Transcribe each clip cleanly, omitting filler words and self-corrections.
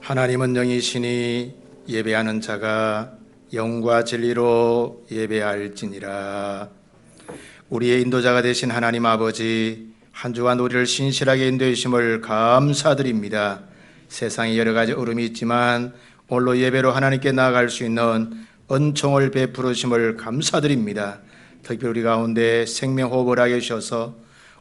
하나님은 영이시니 예배하는 자가 영과 진리로 예배할지니라. 우리의 인도자가 되신 하나님 아버지, 한 주간 우리를 신실하게 인도해 주심을 감사드립니다. 세상에 여러 가지 어려움이 있지만 홀로 예배로 하나님께 나아갈 수 있는 은총을 베풀어 주심을 감사드립니다. 특히 우리 가운데 생명호흡을 하게 주셔서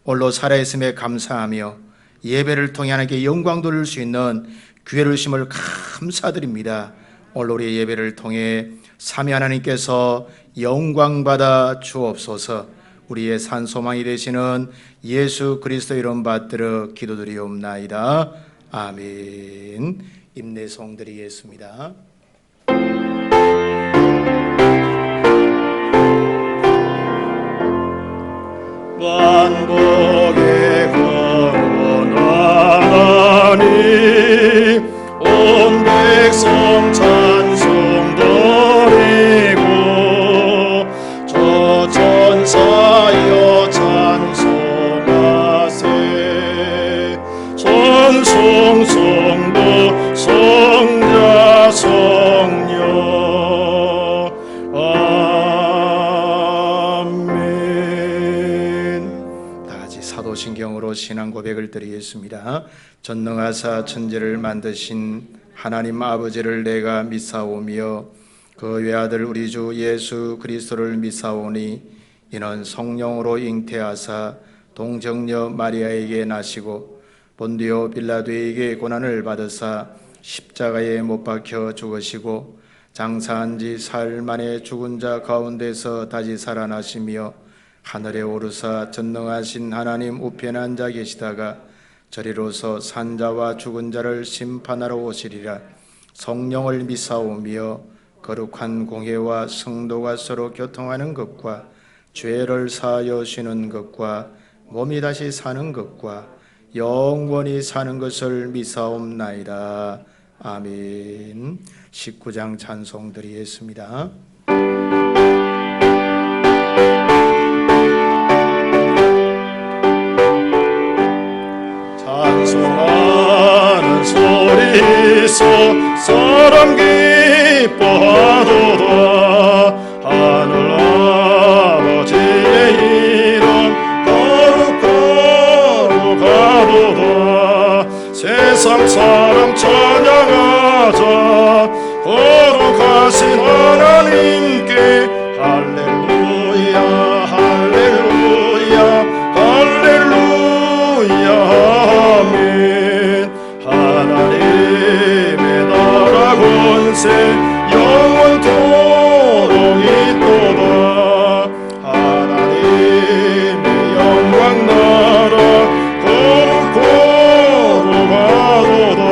홀로 살아있음에 감사하며 예배를 통해 하나님께 영광 돌릴 수 있는 기회를 주심을 감사드립니다. 오늘 우리의 예배를 통해 삼위 하나님께서 영광받아 주옵소서. 우리의 산소망이 되시는 예수 그리스도 이름 받들어 기도드리옵나이다. 아멘. 임내송 드리겠습니다. 만복의 권하나니 온 백성 찬송 드리고 저 천사여 찬송하세. 천송 성부 성자 성녀 아멘. 다같이 사도신경으로 신앙 고백을 드리겠습니다. 전능하사 천지를 만드신 하나님 아버지를 내가 믿사오며 그 외아들 우리 주 예수 그리스도를 믿사오니 이는 성령으로 잉태하사 동정녀 마리아에게 나시고 본디오 빌라도에게 고난을 받으사 십자가에 못 박혀 죽으시고 장사한 지 사흘 만에 죽은 자 가운데서 다시 살아나시며 하늘에 오르사 전능하신 하나님 우편에 앉아 계시다가 저리로서 산자와 죽은 자를 심판하러 오시리라. 성령을 믿사오며 거룩한 공회와 성도가 서로 교통하는 것과 죄를 사하여 주시는 것과 몸이 다시 사는 것과 영원히 사는 것을 믿사옵나이다. 아멘. 19장 찬송 드리겠습니다. 찬송하는 소리서 사람 기뻐하도다. 하늘 아버지의 이름 거룩하도다. 세상 사람 찬양하자. 거룩하신 하나님께 할렐루야 할렐루야 할렐루야 아멘. 하나님의 나라 권세 영원토록 있도다. 하나님의 영광 나라 거룩하도다.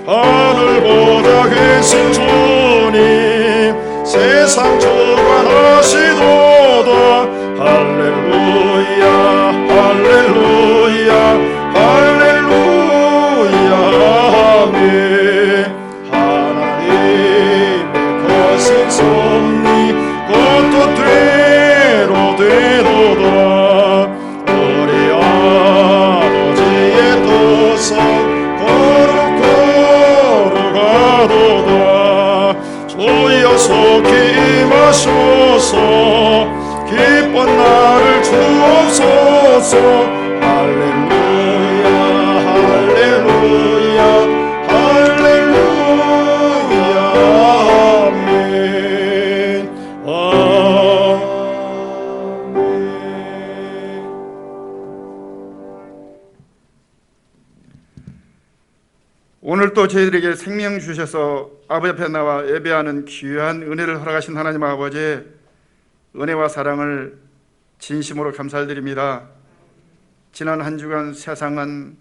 하늘 보좌 계신 주님 세상 주관하시도다. 할렐루야 할렐루야 할렐루야 아멘. 하나님의 거신 섭리 곧 뜻대로 되도다. 우리 아버지의 뜻은 거룩하도다. 주여 속히 임하소서. 기쁜 날을 주옵소서. 할렐루야 할렐루야 할렐루야 아멘. 아멘. 오늘 또 저희들에게 생명 주셔서 아버지 앞에 나와 예배하는 귀한 은혜를 허락하신 하나님 아버지, 은혜와 사랑을 진심으로 감사드립니다. 지난 한 주간 세상은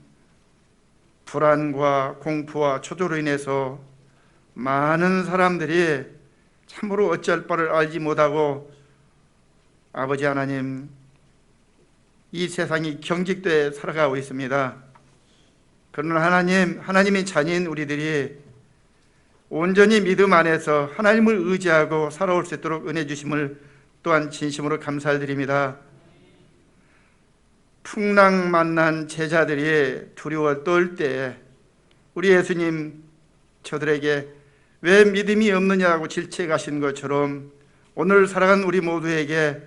불안과 공포와 초조로 인해서 많은 사람들이 참으로 어찌할 바를 알지 못하고 아버지 하나님, 이 세상이 경직돼 살아가고 있습니다. 그러나 하나님의 자녀인 우리들이 온전히 믿음 안에서 하나님을 의지하고 살아올 수 있도록 은혜 주심을 또한 진심으로 감사드립니다. 풍랑만난 제자들이 두려워 떨 때 우리 예수님 저들에게 왜 믿음이 없느냐고 질책하신 것처럼 오늘 살아간 우리 모두에게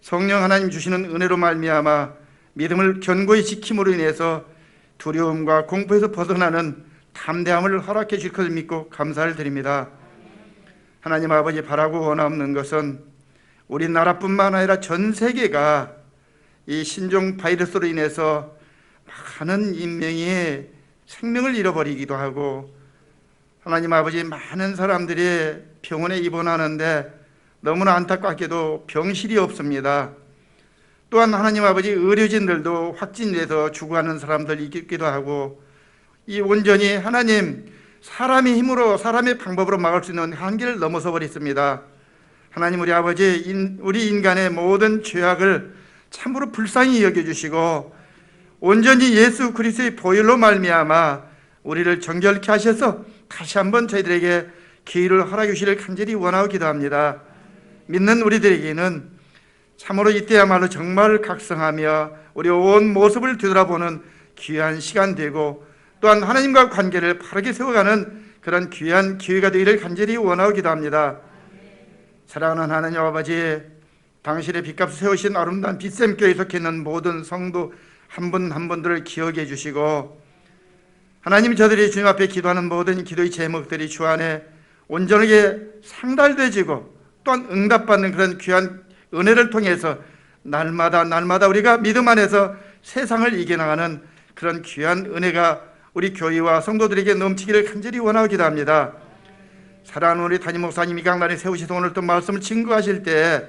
성령 하나님 주시는 은혜로 말미암아 믿음을 견고히 지킴으로 인해서 두려움과 공포에서 벗어나는 담대함을 허락해 주실 것을 믿고 감사를 드립니다. 하나님 아버지, 바라고 원하는 것은 우리나라뿐만 아니라 전 세계가 이 신종 바이러스로 인해서 많은 인명이 생명을 잃어버리기도 하고, 하나님 아버지, 많은 사람들이 병원에 입원하는데 너무나 안타깝게도 병실이 없습니다. 또한 하나님 아버지, 의료진들도 확진돼서 죽어가는 사람들이 있기도 하고, 이 온전히 하나님 사람의 힘으로, 사람의 방법으로 막을 수 있는 한계를 넘어서 버렸습니다. 하나님 우리 아버지, 우리 인간의 모든 죄악을 참으로 불쌍히 여겨주시고 온전히 예수 그리스도의 보혈로 말미암아 우리를 정결케 하셔서 다시 한번 저희들에게 기회를 허락해 주시기를 간절히 원하고 기도합니다. 믿는 우리들에게는 참으로 이때야말로 정말 각성하며 우리 온 모습을 되돌아보는 귀한 시간 되고, 또한 하나님과 관계를 바르게 세워가는 그런 귀한 기회가 되기를 간절히 원하고 기도합니다. 사랑하는 하나님 아버지, 당신의 빚값을 세우신 아름다운 빛샘교회에 속해 있는 모든 성도 한 분 한 분들을 기억해 주시고, 하나님, 저들이 주님 앞에 기도하는 모든 기도의 제목들이 주 안에 온전하게 상달되어지고 또한 응답받는 그런 귀한 은혜를 통해서 날마다 우리가 믿음 안에서 세상을 이겨나가는 그런 귀한 은혜가 우리 교회와 성도들에게 넘치기를 간절히 원하고 기도합니다. 사랑하는 우리 담임 목사님, 이 강단에 세우셔서 오늘 또 말씀을 증거하실 때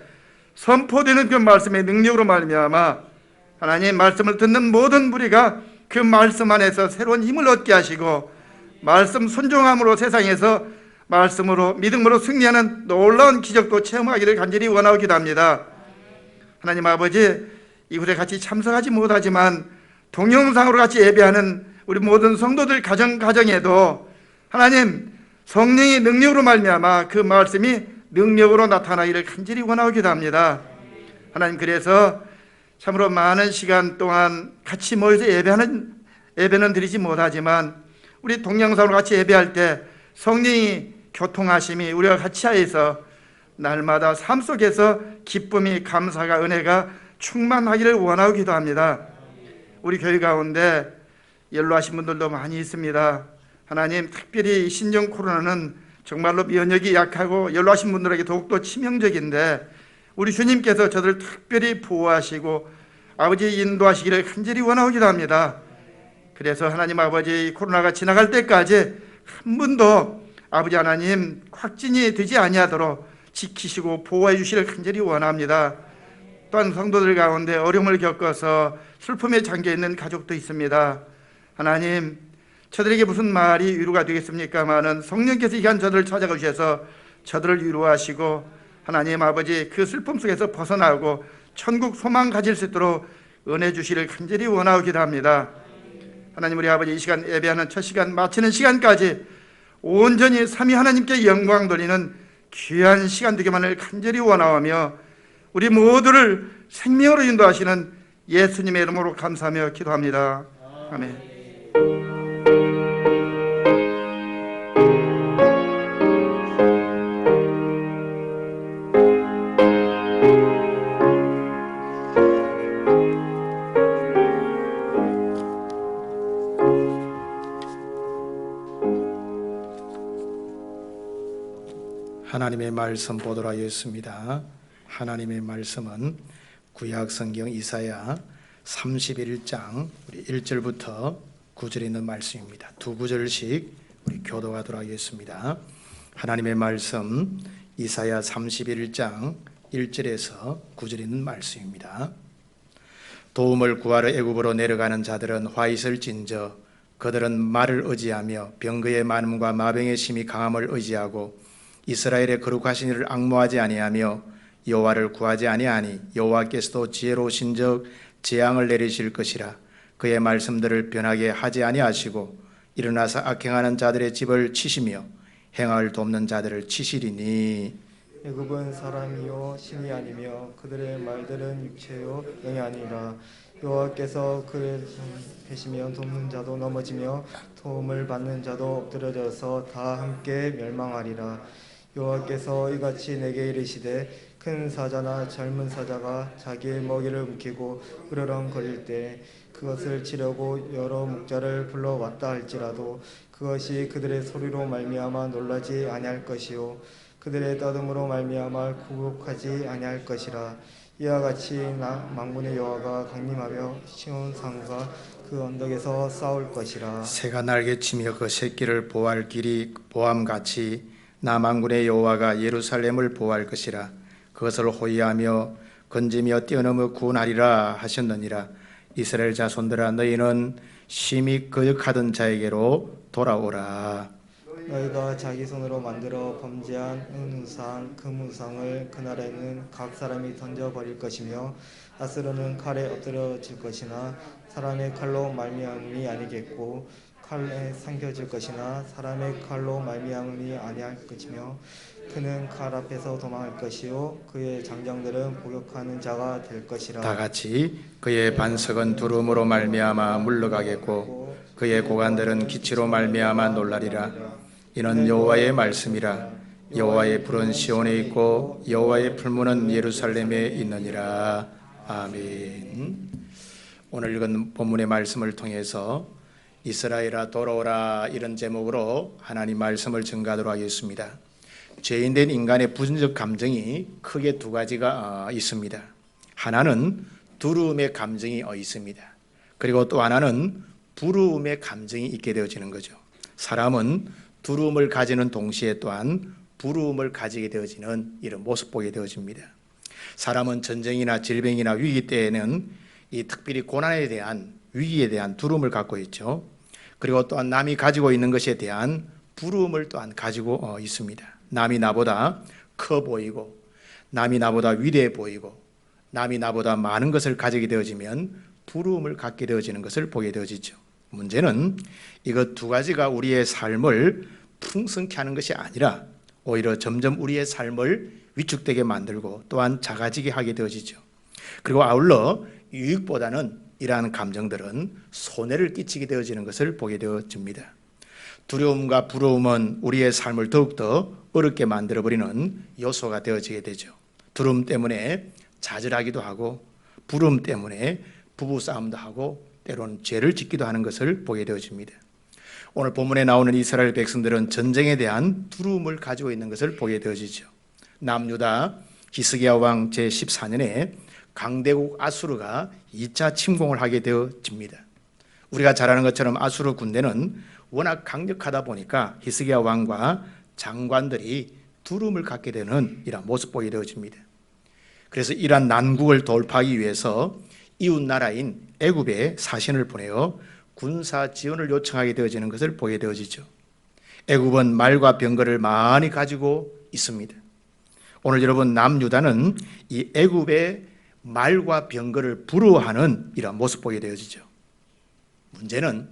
선포되는 그 말씀의 능력으로 말미암아 하나님 말씀을 듣는 모든 무리가 그 말씀 안에서 새로운 힘을 얻게 하시고, 말씀 순종함으로 세상에서 말씀으로 믿음으로 승리하는 놀라운 기적도 체험하기를 간절히 원하고 기도합니다. 하나님 아버지, 이곳에 같이 참석하지 못하지만 동영상으로 같이 예배하는 우리 모든 성도들 가정에도 하나님 성령의 능력으로 말미암아 그 말씀이 능력으로 나타나기를 간절히 원하고 기도합니다. 하나님, 그래서 참으로 많은 시간 동안 같이 모여서 예배는 드리지 못하지만 우리 동영상으로 같이 예배할 때 성령이 교통하심이 우리가 같이 하여서 날마다 삶 속에서 기쁨이, 감사가, 은혜가 충만하기를 원하고 기도합니다. 우리 교회 가운데 연로하신 분들도 많이 있습니다. 하나님, 특별히 신종 코로나는 정말로 면역이 약하고 연로하신 분들에게 더욱더 치명적인데 우리 주님께서 저들을 특별히 보호하시고 아버지 인도하시기를 간절히 원하고 기도합니다. 그래서 하나님 아버지, 코로나가 지나갈 때까지 한 분도 아버지 하나님 확진이 되지 아니하도록 지키시고 보호해 주시기를 간절히 원합니다. 또한 성도들 가운데 어려움을 겪어서 슬픔에 잠겨 있는 가족도 있습니다. 하나님, 저들에게 무슨 말이 위로가 되겠습니까마는 성령께서 이 시간 저들을 찾아가 주셔서 저들을 위로하시고 하나님 아버지, 그 슬픔 속에서 벗어나고 천국 소망 가질 수 있도록 은혜 주시기를 간절히 원하고 기도합니다. 하나님 우리 아버지, 이 시간 예배하는 첫 시간 마치는 시간까지 온전히 삼위 하나님께 영광 돌리는 귀한 시간 되기만을 간절히 원하오며 우리 모두를 생명으로 인도하시는 예수님의 이름으로 감사하며 기도합니다. 아멘. 하나님의 말씀 보도록 하겠습니다. 하나님의 말씀은 구약 성경 이사야 31장 우리 1절부터 9절에 있는 말씀입니다. 두 구절씩 우리 교도하도록 하겠습니다. 하나님의 말씀 이사야 31장 1절에서 9절에 있는 말씀입니다. 도움을 구하러 애굽으로 내려가는 자들은 화 있을진저 그들은 말을 의지하며 병거의 많음과 마병의 심히 강함을 의지하고 이스라엘의 거룩하신 이를 앙모하지 아니하며 여호와를 구하지 아니하니 여호와께서도 지혜로우신즉 재앙을 내리실 것이라. 그의 말씀들을 변하게 하지 아니하시고 일어나서 악행하는 자들의 집을 치시며 행악을 돕는 자들을 치시리니 애굽은 사람이요 신이 아니며 그들의 말들은 육체요 영이 아니라 여호와께서 그를 계시며 돕는 자도 넘어지며 도움을 받는 자도 엎드려져서 다 함께 멸망하리라. 여호와께서 이같이 내게 이르시되 큰 사자나 젊은 사자가 자기의 먹이를 움키고 으르렁거릴 때 그것을 치려고 여러 목자를 불러왔다 할지라도 그것이 그들의 소리로 말미암아 놀라지 아니할 것이요 그들의 떠듬으로 말미암아 굴복하지 아니할 것이라. 이와 같이 만군의 여호와가 강림하며 시온 산과 그 언덕에서 싸울 것이라. 새가 날개치며 그 새끼를 보호할 길이 보암같이 나 만군의 여호와가 예루살렘을 보호할 것이라. 그것을 호위하며 건지며 뛰어넘어 구원하리라 하셨느니라. 이스라엘 자손들아 너희는 심히 거역하던 자에게로 돌아오라. 너희가 자기 손으로 만들어 범죄한 은우상 금우상을 그날에는 각 사람이 던져버릴 것이며 아스르는 칼에 엎드려질 것이나 사람의 칼로 말미암음이 아니겠고 칼에 삼켜질 것이나 사람의 칼로 말미암음이 아니할 것이며 그는 칼 앞에서 도망할 것이요 그의 장정들은 복역하는 자가 될 것이라. 다 같이 그의 반석은 두름으로 말미암아 물러가겠고 그의 고관들은 기치로 말미암아 놀라리라. 이는 여호와의 말씀이라. 여호와의 불은 시온에 있고 여호와의 풀무는 예루살렘에 있느니라. 아멘. 오늘 읽은 본문의 말씀을 통해서 이스라엘아 돌아오라 이런 제목으로 하나님 말씀을 증거하도록 하겠습니다. 죄인된 인간의 부정적 감정이 크게 두 가지가 있습니다. 하나는 두려움의 감정이 있습니다. 그리고 또 하나는 부러움의 감정이 있게 되어지는 거죠. 사람은 두려움을 가지는 동시에 또한 부러움을 가지게 되어지는 이런 모습 보게 되어집니다. 사람은 전쟁이나 질병이나 위기 때에는 이 특별히 고난에 대한 위기에 대한 두려움을 갖고 있죠. 그리고 또한 남이 가지고 있는 것에 대한 부러움을 또한 가지고 있습니다. 남이 나보다 커 보이고 남이 나보다 위대해 보이고 남이 나보다 많은 것을 가지게 되어지면 부러움을 갖게 되어지는 것을 보게 되어지죠. 문제는 이것 두 가지가 우리의 삶을 풍성케 하는 것이 아니라 오히려 점점 우리의 삶을 위축되게 만들고 또한 작아지게 하게 되어지죠. 그리고 아울러 유익보다는 이러한 감정들은 손해를 끼치게 되어지는 것을 보게 되어집니다. 두려움과 부러움은 우리의 삶을 더욱더 어렵게 만들어버리는 요소가 되어지게 되죠. 두려움 때문에 좌절하기도 하고 부러움 때문에 부부싸움도 하고 때로는 죄를 짓기도 하는 것을 보게 되어집니다. 오늘 본문에 나오는 이스라엘 백성들은 전쟁에 대한 두려움을 가지고 있는 것을 보게 되어지죠. 남유다 히스기야 왕 제14년에 강대국 아수르가 2차 침공을 하게 되어집니다. 우리가 잘 아는 것처럼 아수르 군대는 워낙 강력하다 보니까 히스기야 왕과 장관들이 두려움을 갖게 되는 이런 모습 보게 되어집니다. 그래서 이러한 난국을 돌파하기 위해서 이웃 나라인 애굽에 사신을 보내어 군사 지원을 요청하게 되어지는 것을 보게 되어지죠. 애굽은 말과 병거를 많이 가지고 있습니다. 오늘 여러분 남유다는 이 애굽의 말과 병거를 부러워하는 이런 모습 보게 되어지죠. 문제는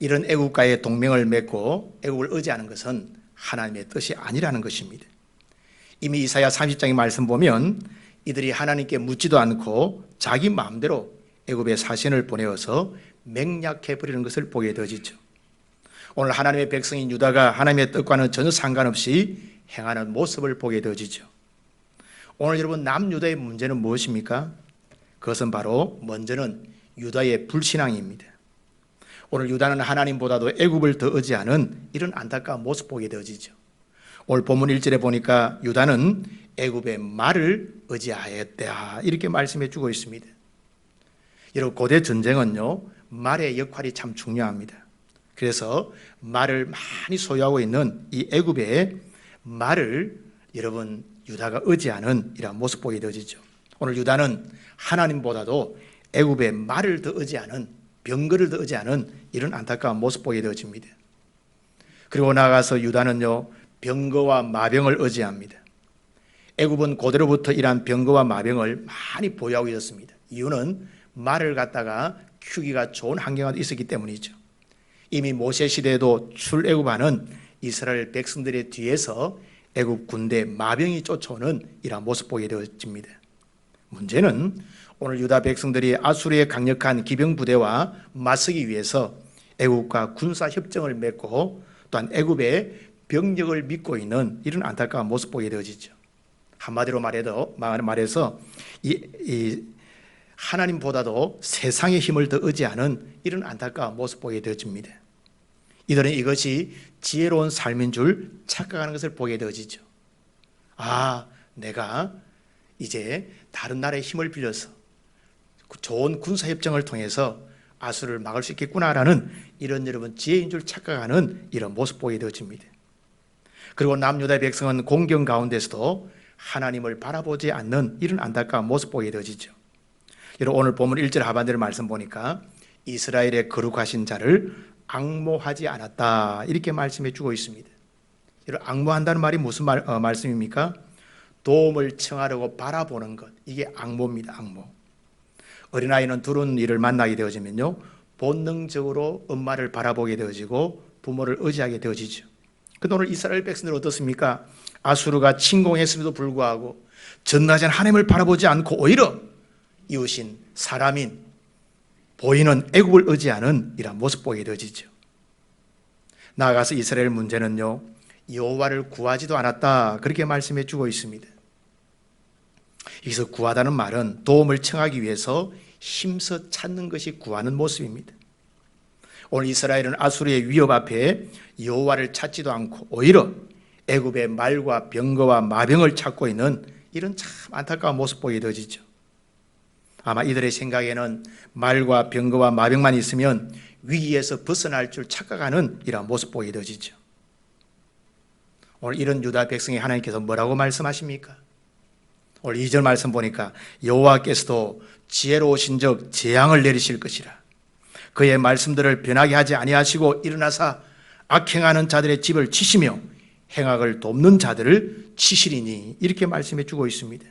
이런 애굽과의 동맹을 맺고 애굽을 의지하는 것은 하나님의 뜻이 아니라는 것입니다. 이미 이사야 30장의 말씀 보면 이들이 하나님께 묻지도 않고 자기 마음대로 애굽에 사신을 보내어서 맹약해 버리는 것을 보게 되어지죠. 오늘 하나님의 백성인 유다가 하나님의 뜻과는 전혀 상관없이 행하는 모습을 보게 되어지죠. 오늘 여러분 남유다의 문제는 무엇입니까? 그것은 바로 먼저는 유다의 불신앙입니다. 오늘 유다는 하나님보다도 애굽을 더 의지하는 이런 안타까운 모습 보게 되어지죠. 오늘 본문 1절에 보니까 유다는 애굽의 말을 의지하였다 이렇게 말씀해 주고 있습니다. 여러분 고대 전쟁은요 말의 역할이 참 중요합니다. 그래서 말을 많이 소유하고 있는 이 애굽의 말을 여러분 유다가 의지하는 이런 모습 보게 되어지죠. 오늘 유다는 하나님보다도 애굽의 말을 더 의지하는 병거를 더 의지하는 이런 안타까운 모습 보게 되어집니다. 그리고 나아가서 유다는요 병거와 마병을 의지합니다. 애굽은 고대로부터 이러한 병거와 마병을 많이 보유하고 있었습니다. 이유는 말을 갖다가 키우기가 좋은 환경이 있었기 때문이죠. 이미 모세 시대에도 출애굽하는 이스라엘 백성들의 뒤에서 애굽 군대 마병이 쫓아오는 이러한 모습 보게 되어집니다. 문제는 오늘 유다 백성들이 아수르의 강력한 기병 부대와 맞서기 위해서 애굽과 군사 협정을 맺고 또한 애굽의 병력을 믿고 있는 이런 안타까운 모습 보게 되어지죠. 한마디로 말해서 이 하나님보다도 세상의 힘을 더 의지하는 이런 안타까운 모습 보게 되어집니다. 이들은 이것이 지혜로운 삶인 줄 착각하는 것을 보게 되어지죠. 내가 이제 다른 나라의 힘을 빌려서 좋은 군사협정을 통해서 아수르를 막을 수 있겠구나라는 이런 여러분 지혜인 줄 착각하는 이런 모습 보게 되어집니다. 그리고 남유다의 백성은 공경 가운데서도 하나님을 바라보지 않는 이런 안타까운 모습 보게 되어지죠. 여러분 오늘 본문 1절 하반절의 말씀 보니까 이스라엘의 거룩하신 자를 앙모하지 않았다 이렇게 말씀해 주고 있습니다. 여러분 앙모한다는 말이 무슨 말씀입니까? 도움을 청하려고 바라보는 것, 이게 앙모입니다. 앙모. 어린아이는 두려운 일을 만나게 되어지면요 본능적으로 엄마를 바라보게 되어지고 부모를 의지하게 되어지죠. 근데 오늘 이스라엘 백성들은 어떻습니까? 아수르가 침공했음에도 불구하고 전능하신 하나님을 바라보지 않고 오히려 이웃인 사람인 보이는 애굽을 의지하는 이런 모습 보게 되어지죠. 나아가서 이스라엘 문제는요 여호와를 구하지도 않았다 그렇게 말씀해 주고 있습니다. 여기서 구하다는 말은 도움을 청하기 위해서 힘써 찾는 것이 구하는 모습입니다. 오늘 이스라엘은 아수르의 위협 앞에 여호와를 찾지도 않고 오히려 애굽의 말과 병거와 마병을 찾고 있는 이런 참 안타까운 모습 보게 되어지죠. 아마 이들의 생각에는 말과 병거와 마병만 있으면 위기에서 벗어날 줄 착각하는 이런 모습 보게 되어지죠. 오늘 이런 유다 백성이 하나님께서 뭐라고 말씀하십니까? 오늘 2절 말씀 보니까 여호와께서도 지혜로우신 적 재앙을 내리실 것이라. 그의 말씀들을 변하게 하지 아니하시고 일어나사 악행하는 자들의 집을 치시며 행악을 돕는 자들을 치시리니 이렇게 말씀해 주고 있습니다.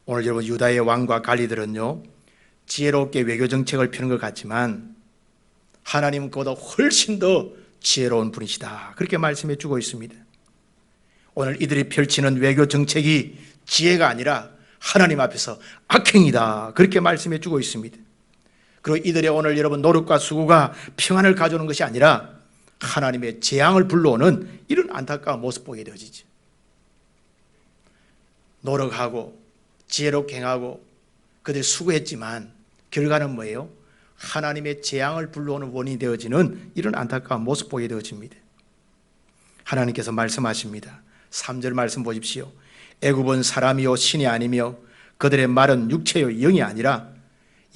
오늘 여러분 유다의 왕과 관리들은요 지혜롭게 외교 정책을 펴는 것 같지만 하나님은 그보다 훨씬 더 지혜로운 분이시다 그렇게 말씀해 주고 있습니다. 오늘 이들이 펼치는 외교 정책이 지혜가 아니라 하나님 앞에서 악행이다 그렇게 말씀해 주고 있습니다. 그리고 이들의 오늘 여러분 노력과 수고가 평안을 가져오는 것이 아니라 하나님의 재앙을 불러오는 이런 안타까운 모습 보게 되어지죠. 노력하고 지혜롭게 행하고 그들이 수고했지만 결과는 뭐예요? 하나님의 재앙을 불러오는 원인이 되어지는 이런 안타까운 모습 보게 되어집니다. 하나님께서 말씀하십니다. 3절 말씀 보십시오. 애굽은 사람이요 신이 아니며 그들의 말은 육체요 영이 아니라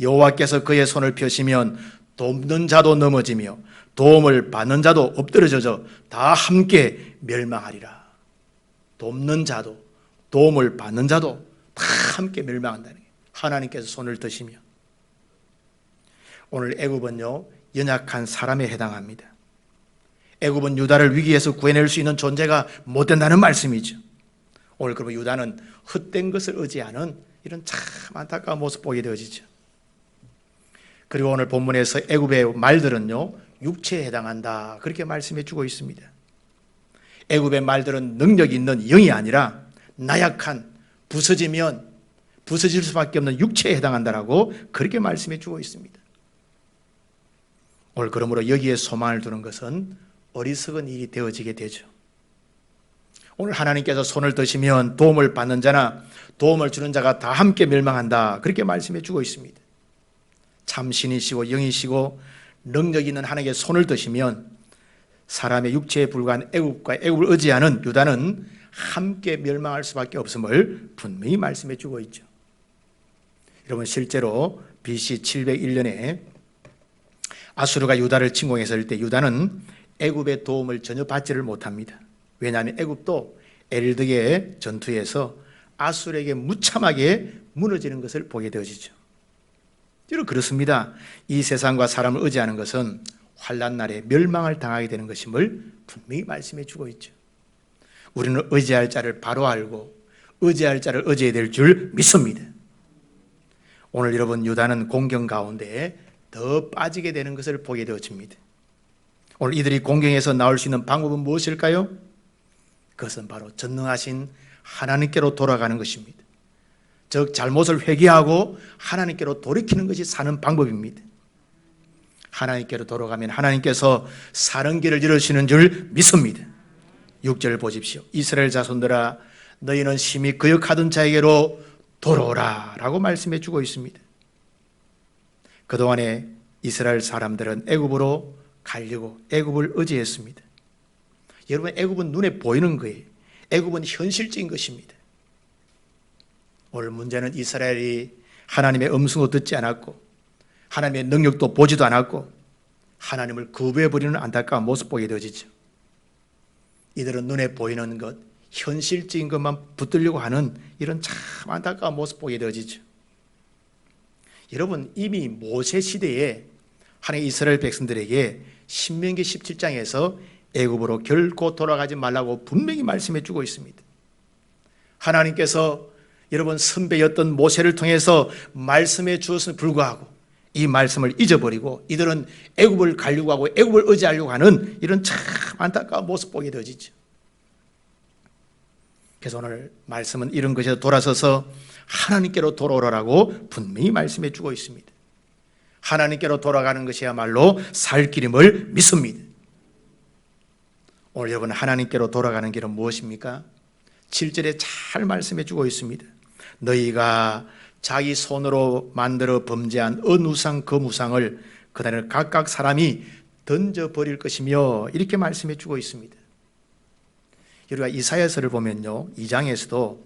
여호와께서 그의 손을 펴시면 돕는 자도 넘어지며 도움을 받는 자도 엎드러져서 다 함께 멸망하리라. 돕는 자도 도움을 받는 자도 다 함께 멸망한다는 거예요. 하나님께서 손을 드시며. 오늘 애굽은요 연약한 사람에 해당합니다. 애굽은 유다를 위기에서 구해낼 수 있는 존재가 못 된다는 말씀이죠. 오늘 그러면 유다는 헛된 것을 의지하는 이런 참 안타까운 모습 보게 되어지죠. 그리고 오늘 본문에서 애굽의 말들은요 육체에 해당한다 그렇게 말씀해 주고 있습니다. 애굽의 말들은 능력 있는 영이 아니라 나약한 부서지면 부서질 수밖에 없는 육체에 해당한다라고 그렇게 말씀해 주고 있습니다. 오늘 그러므로 여기에 소망을 두는 것은 어리석은 일이 되어지게 되죠. 오늘 하나님께서 손을 드시면 도움을 받는 자나 도움을 주는 자가 다 함께 멸망한다 그렇게 말씀해 주고 있습니다. 참 신이시고 영이시고 능력 있는 하나님께 손을 드시면 사람의 육체에 불과한 애굽을 의지하는 유다는 함께 멸망할 수밖에 없음을 분명히 말씀해 주고 있죠. 여러분 실제로 BC 701년에 아수르가 유다를 침공했을 때 유다는 애굽의 도움을 전혀 받지를 못합니다. 왜냐하면 애굽도 엘드의 전투에서 아수르에게 무참하게 무너지는 것을 보게 되어지죠. 여러분 그렇습니다. 이 세상과 사람을 의지하는 것은 환난 날에 멸망을 당하게 되는 것임을 분명히 말씀해 주고 있죠. 우리는 의지할 자를 바로 알고 의지할 자를 의지해야 될 줄 믿습니다. 오늘 여러분 유다는 공경 가운데 더 빠지게 되는 것을 보게 되어집니다. 오늘 이들이 공경에서 나올 수 있는 방법은 무엇일까요? 그것은 바로 전능하신 하나님께로 돌아가는 것입니다. 즉 잘못을 회개하고 하나님께로 돌이키는 것이 사는 방법입니다. 하나님께로 돌아가면 하나님께서 사는 길을 열으시는 줄 믿습니다. 6절 보십시오. 이스라엘 자손들아 너희는 심히 거역하던 자에게로 돌아오라 라고 말씀해 주고 있습니다. 그동안에 이스라엘 사람들은 애굽으로 가려고 애굽을 의지했습니다. 여러분, 애굽은 눈에 보이는 거예요. 애굽은 현실적인 것입니다. 오늘 문제는 이스라엘이 하나님의 음성도 듣지 않았고 하나님의 능력도 보지도 않았고 하나님을 거부해버리는 안타까운 모습 보게 되어지죠. 이들은 눈에 보이는 것, 현실적인 것만 붙들려고 하는 이런 참 안타까운 모습 보게 되어지죠. 여러분, 이미 모세 시대에 하나님 이스라엘 백성들에게 신명기 17장에서 애굽으로 결코 돌아가지 말라고 분명히 말씀해 주고 있습니다. 하나님께서 여러분 선배였던 모세를 통해서 말씀해 주었음에 불구하고 이 말씀을 잊어버리고 이들은 애굽을 가려고 하고 애굽을 의지하려고 하는 이런 참 안타까운 모습 보게 되어지죠. 그래서 오늘 말씀은 이런 것에서 돌아서서 하나님께로 돌아오라고 분명히 말씀해 주고 있습니다. 하나님께로 돌아가는 것이야말로 살 길임을 믿습니다. 오늘 여러분 하나님께로 돌아가는 길은 무엇입니까? 7절에 잘 말씀해 주고 있습니다. 너희가 자기 손으로 만들어 범죄한 은우상 금우상을 그날을 각각 사람이 던져버릴 것이며 이렇게 말씀해 주고 있습니다. 우리가 이사야서를 보면요 2장에서도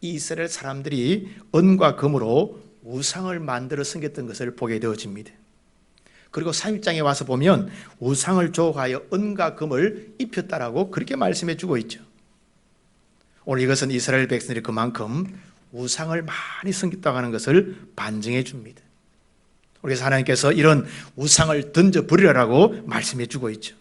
이 이스라엘 사람들이 은과 금으로 우상을 만들어 섬겼던 것을 보게 되어집니다. 그리고 3장에 와서 보면 우상을 조각하여 은과 금을 입혔다라고 그렇게 말씀해 주고 있죠. 오늘 이것은 이스라엘 백성들이 그만큼 우상을 많이 섬겼다고 하는 것을 반증해 줍니다. 그래서 하나님께서 이런 우상을 던져버리라고 말씀해 주고 있죠.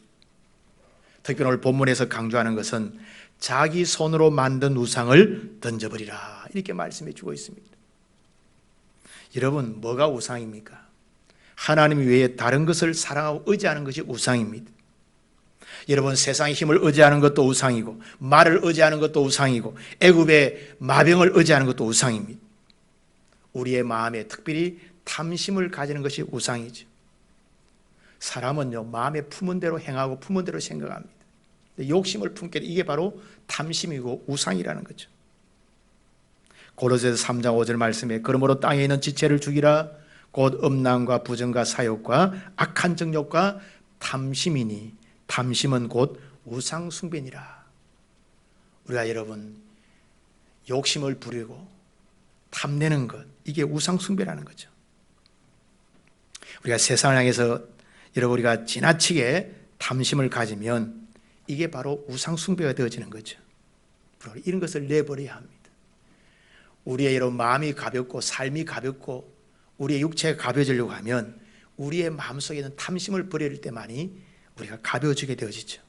특히 오늘 본문에서 강조하는 것은 자기 손으로 만든 우상을 던져버리라 이렇게 말씀해 주고 있습니다. 여러분, 뭐가 우상입니까? 하나님 외에 다른 것을 사랑하고 의지하는 것이 우상입니다. 여러분, 세상의 힘을 의지하는 것도 우상이고 말을 의지하는 것도 우상이고 애굽의 마병을 의지하는 것도 우상입니다. 우리의 마음에 특별히 탐심을 가지는 것이 우상이죠. 사람은요 마음에 품은 대로 행하고 품은 대로 생각합니다. 욕심을 품게 이게 바로 탐심이고 우상이라는 거죠. 고로새서 3장 5절 말씀에 그러므로 땅에 있는 지체를 죽이라 곧 음란과 부정과 사욕과 악한 정욕과 탐심이니 탐심은 곧 우상 숭배니라. 우리가 여러분 욕심을 부리고 탐내는 것 이게 우상 숭배라는 거죠. 우리가 세상을 향해서 여러분 우리가 지나치게 탐심을 가지면 이게 바로 우상 숭배가 되어지는 거죠. 이런 것을 내버려야 합니다. 우리의 이런 마음이 가볍고 삶이 가볍고 우리의 육체가 가벼워지려고 하면 우리의 마음속에 있는 탐심을 버릴 때만이 우리가 가벼워지게 되어지죠.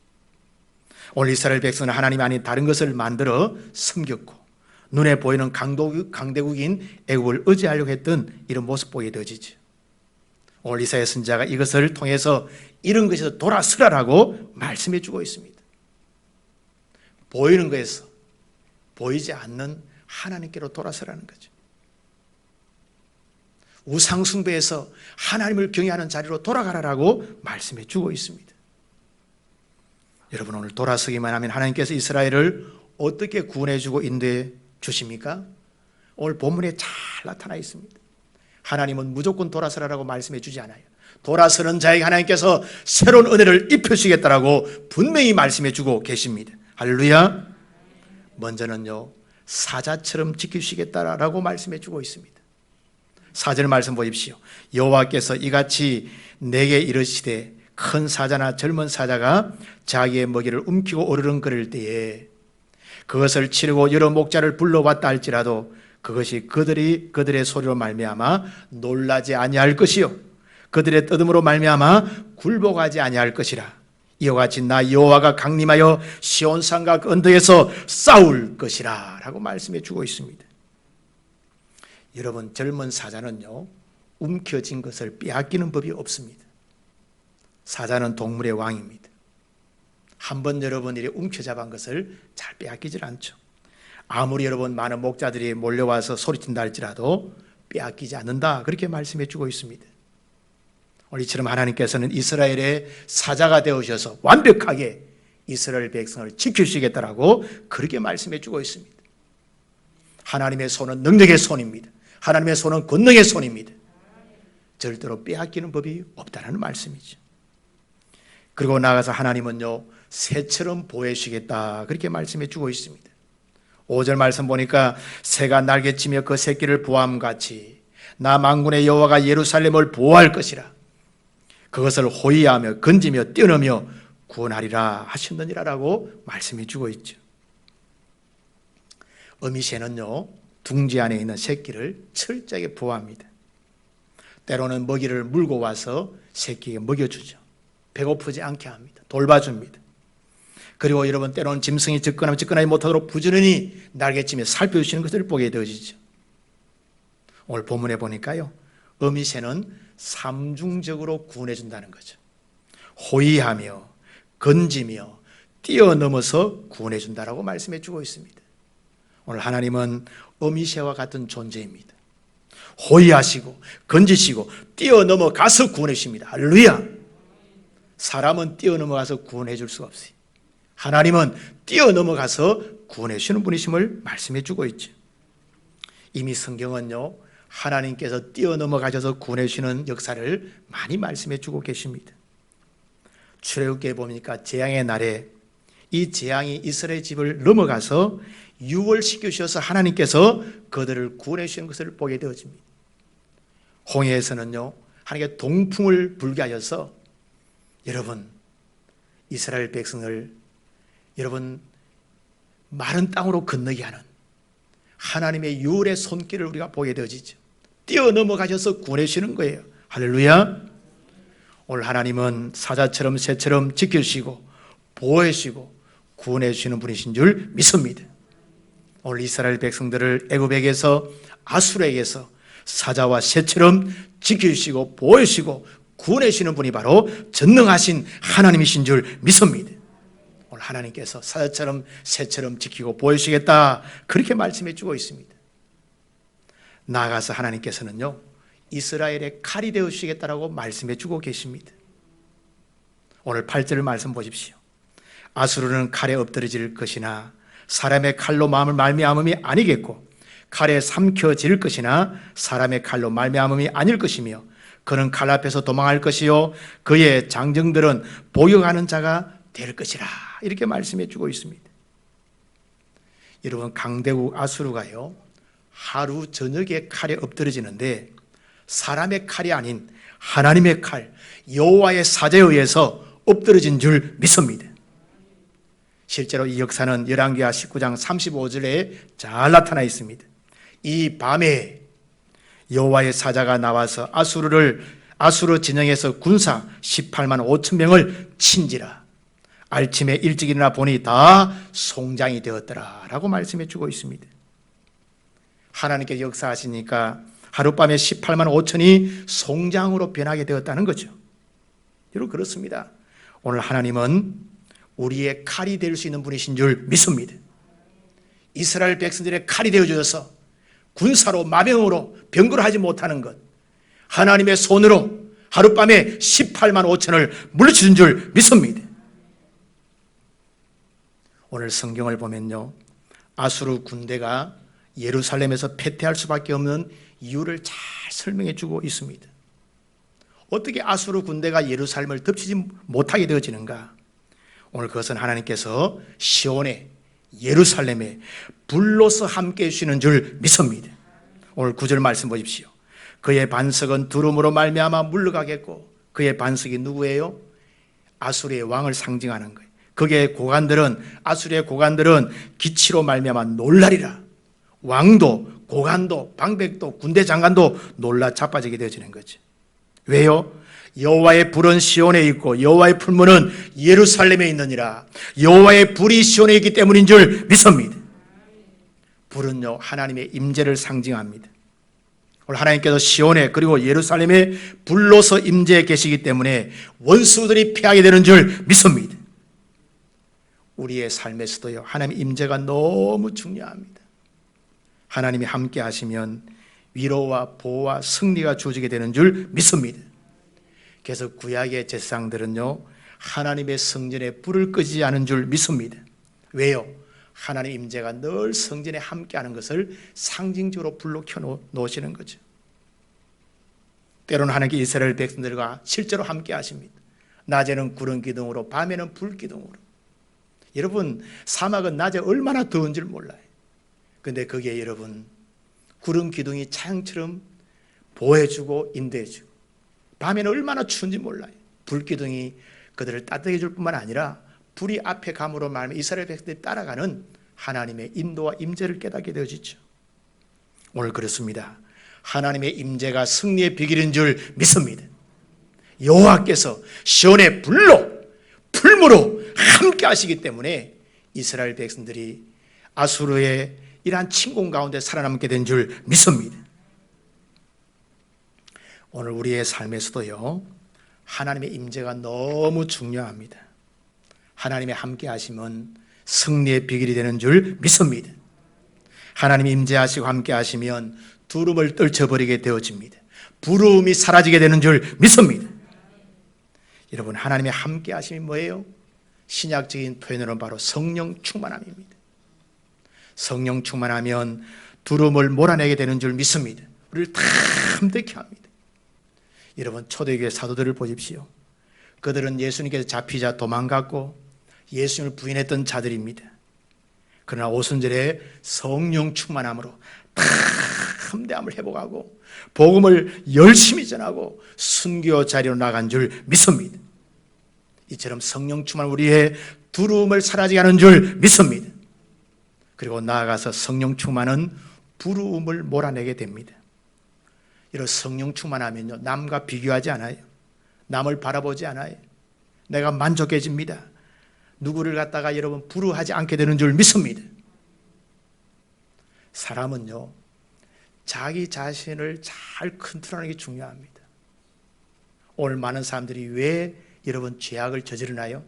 오늘 이스라엘 백성은 하나님 아닌 다른 것을 만들어 섬겼고 눈에 보이는 강대국인 애굽을 의지하려고 했던 이런 모습 보게 되어지죠. 오늘 이사야 선지자가 이것을 통해서 이런 것에서 돌아서라라고 말씀해 주고 있습니다. 보이는 것에서 보이지 않는 하나님께로 돌아서라는 거죠. 우상 숭배에서 하나님을 경외하는 자리로 돌아가라라고 말씀해 주고 있습니다. 여러분 오늘 돌아서기만 하면 하나님께서 이스라엘을 어떻게 구원해 주고 인도해 주십니까? 오늘 본문에 잘 나타나 있습니다. 하나님은 무조건 돌아서라라고 말씀해 주지 않아요. 돌아서는 자에게 하나님께서 새로운 은혜를 입혀주시겠다라고 분명히 말씀해 주고 계십니다. 할렐루야. 먼저는요 사자처럼 지키시겠다라고 말씀해 주고 있습니다. 4절 말씀 보십시오. 여호와께서 이같이 내게 이르시되 큰 사자나 젊은 사자가 자기의 먹이를 움키고 어르렁거릴 때에 그것을 치르고 여러 목자를 불러왔다 할지라도 그것이 그들의 소리로 말미암아 놀라지 아니할 것이요 그들의 떠듬으로 말미암아 굴복하지 아니할 것이라. 이와 같이 나 여호와가 강림하여 시온산과 그 언덕에서 싸울 것이라 라고 말씀해 주고 있습니다. 여러분 젊은 사자는요 움켜진 것을 빼앗기는 법이 없습니다. 사자는 동물의 왕입니다. 한번 여러분 이렇게 움켜잡은 것을 잘 빼앗기질 않죠. 아무리 여러분 많은 목자들이 몰려와서 소리친다 할지라도 빼앗기지 않는다, 그렇게 말씀해 주고 있습니다. 오늘 이처럼 하나님께서는 이스라엘의 사자가 되어셔서 완벽하게 이스라엘 백성을 지키시겠다라고 그렇게 말씀해 주고 있습니다. 하나님의 손은 능력의 손입니다. 하나님의 손은 권능의 손입니다. 절대로 빼앗기는 법이 없다는 말씀이죠. 그리고 나아가서 하나님은요, 새처럼 보호하시겠다, 그렇게 말씀해 주고 있습니다. 5절 말씀 보니까 새가 날개치며 그 새끼를 보호함 같이 나 만군의 여호와가 예루살렘을 보호할 것이라. 그것을 호위하며 건지며 뛰어넘며 구원하리라 하셨느니라라고 말씀해 주고 있죠. 어미새는요, 둥지 안에 있는 새끼를 철저하게 보호합니다. 때로는 먹이를 물고 와서 새끼에게 먹여주죠. 배고프지 않게 합니다. 돌봐줍니다. 그리고 여러분, 때로는 짐승이 접근하지 못하도록 부지런히 날개치며 살펴주시는 것을 보게 되어지죠. 오늘 본문에 보니까요, 어미새는 삼중적으로 구원해 준다는 거죠. 호위하며 건지며 뛰어넘어서 구원해 준다라고 말씀해 주고 있습니다. 오늘 하나님은 어미새와 같은 존재입니다. 호위하시고 건지시고 뛰어넘어 가서 구원해 주십니다. 할렐루야. 사람은 뛰어넘어 가서 구원해 줄 수가 없어요. 하나님은 뛰어넘어 가서 구원해 주시는 분이심을 말씀해 주고 있죠. 이미 성경은요, 하나님께서 뛰어넘어 가셔서 구원해 주시는 역사를 많이 말씀해 주고 계십니다. 출애굽기에 보니까 재앙의 날에 이 재앙이 이스라엘 집을 넘어가서 유월시켜 주셔서 하나님께서 그들을 구원해 주시는 것을 보게 되어집니다. 홍해에서는요, 하나님께 동풍을 불게 하셔서 여러분, 이스라엘 백성을 여러분 마른 땅으로 건너게 하는 하나님의 유월의 손길을 우리가 보게 되어지죠. 뛰어넘어 가셔서 구원해 주시는 거예요. 할렐루야. 오늘 하나님은 사자처럼 새처럼 지켜주시고 보호해 주시고 구원해 주시는 분이신 줄 믿습니다. 오늘 이스라엘 백성들을 애굽에게서 아수르에게서 사자와 새처럼 지켜주시고 보호해 주시고 구원해 주시는 분이 바로 전능하신 하나님이신 줄 믿습니다. 오늘 하나님께서 사자처럼 새처럼 지키고 보호해 주시겠다, 그렇게 말씀해 주고 있습니다. 나아가서 하나님께서는요, 이스라엘의 칼이 되어 주시겠다라고 말씀해 주고 계십니다. 오늘 8절 말씀 보십시오. 아수르는 칼에 엎드러질 것이나 사람의 칼로 마음을 말미암음이 아니겠고 칼에 삼켜질 것이나 사람의 칼로 말미암음이 아닐 것이며 그는 칼 앞에서 도망할 것이요 그의 장정들은 보역하는 자가 될 것이라, 이렇게 말씀해 주고 있습니다. 여러분, 강대국 아수르가요, 하루 저녁에 칼에 엎드러지는데 사람의 칼이 아닌 하나님의 칼, 여호와의 사자에 의해서 엎드러진 줄 믿습니다. 실제로 이 역사는 열왕기하 19장 35절에 잘 나타나 있습니다. 이 밤에 여호와의 사자가 나와서 아수르 진영에서 군사 18만 5천 명을 친지라. 아침에 일찍 일어나 보니 다 송장이 되었더라 라고 말씀해 주고 있습니다. 하나님께서 역사하시니까 하룻밤에 18만 5천이 송장으로 변하게 되었다는 거죠. 여러분, 그렇습니다. 오늘 하나님은 우리의 칼이 될 수 있는 분이신 줄 믿습니다. 이스라엘 백성들의 칼이 되어주셔서 군사로 마병으로 병거로 하지 못하는 것, 하나님의 손으로 하룻밤에 18만 5천을 물리치는 줄 믿습니다. 오늘 성경을 보면요, 아수르 군대가 예루살렘에서 패퇴할 수밖에 없는 이유를 잘 설명해 주고 있습니다. 어떻게 아수르 군대가 예루살렘을 덮치지 못하게 되어지는가? 오늘 그것은 하나님께서 시온에 예루살렘에 불로서 함께 해주시는 줄 믿습니다. 오늘 9절 말씀 보십시오. 그의 반석은 두름으로 말미암아 물러가겠고, 그의 반석이 누구예요? 아수르의 왕을 상징하는 거예요. 그의 고관들은, 아수르의 고관들은 기치로 말미암아 놀라리라. 왕도, 고관도, 방백도, 군대 장관도 놀라 자빠지게 되어지는 거죠. 왜요? 여호와의 불은 시온에 있고 여호와의 풀무는 예루살렘에 있느니라. 여호와의 불이 시온에 있기 때문인 줄 믿습니다. 불은요, 하나님의 임재를 상징합니다. 오늘 하나님께서 시온에 그리고 예루살렘에 불로서 임재해 계시기 때문에 원수들이 피하게 되는 줄 믿습니다. 우리의 삶에서도요, 하나님의 임재가 너무 중요합니다. 하나님이 함께 하시면 위로와 보호와 승리가 주어지게 되는 줄 믿습니다. 그래서 구약의 제사장들은요, 하나님의 성전에 불을 끄지 않은 줄 믿습니다. 왜요? 하나님의 임재가 늘 성전에 함께하는 것을 상징적으로 불로 켜놓으시는 거죠. 때로는 하나님께 이스라엘 백성들과 실제로 함께 하십니다. 낮에는 구름 기둥으로, 밤에는 불 기둥으로. 여러분, 사막은 낮에 얼마나 더운 줄 몰라요. 근데 거기에 여러분, 구름 기둥이 차양처럼 보호해주고 인도해주고, 밤에는 얼마나 추운지 몰라요. 불 기둥이 그들을 따뜻해 줄 뿐만 아니라 불이 앞에 감으로 말하면 이스라엘 백성들이 따라가는 하나님의 인도와 임재를 깨닫게 되어지죠. 오늘 그렇습니다. 하나님의 임재가 승리의 비결인 줄 믿습니다. 여호와께서 시온의 불무로 함께 하시기 때문에 이스라엘 백성들이 아수르의 이러한 침공 가운데 살아남게 된 줄 믿습니다. 오늘 우리의 삶에서도요, 하나님의 임재가 너무 중요합니다. 하나님의 함께 하시면 승리의 비결이 되는 줄 믿습니다. 하나님이 임재하시고 함께 하시면 두려움을 떨쳐버리게 되어집니다. 부러움이 사라지게 되는 줄 믿습니다. 여러분, 하나님의 함께 하심이 뭐예요? 신약적인 표현으로는 바로 성령 충만함입니다. 성령 충만하면 두려움을 몰아내게 되는 줄 믿습니다. 우리를 탐득케 합니다. 여러분, 초대교회 사도들을 보십시오. 그들은 예수님께서 잡히자 도망갔고 예수님을 부인했던 자들입니다. 그러나 오순절에 성령 충만함으로 담대함을 회복하고 복음을 열심히 전하고 순교 자리로 나간 줄 믿습니다. 이처럼 성령 충만 우리의 두려움을 사라지게 하는 줄 믿습니다. 그리고 나아가서 성령 충만은 부러움을 몰아내게 됩니다. 이런 성령 충만하면요, 남과 비교하지 않아요. 남을 바라보지 않아요. 내가 만족해집니다. 누구를 갖다가 여러분 부러워하지 않게 되는 줄 믿습니다. 사람은요, 자기 자신을 잘 컨트롤하는 게 중요합니다. 오늘 많은 사람들이 왜 여러분 죄악을 저지르나요?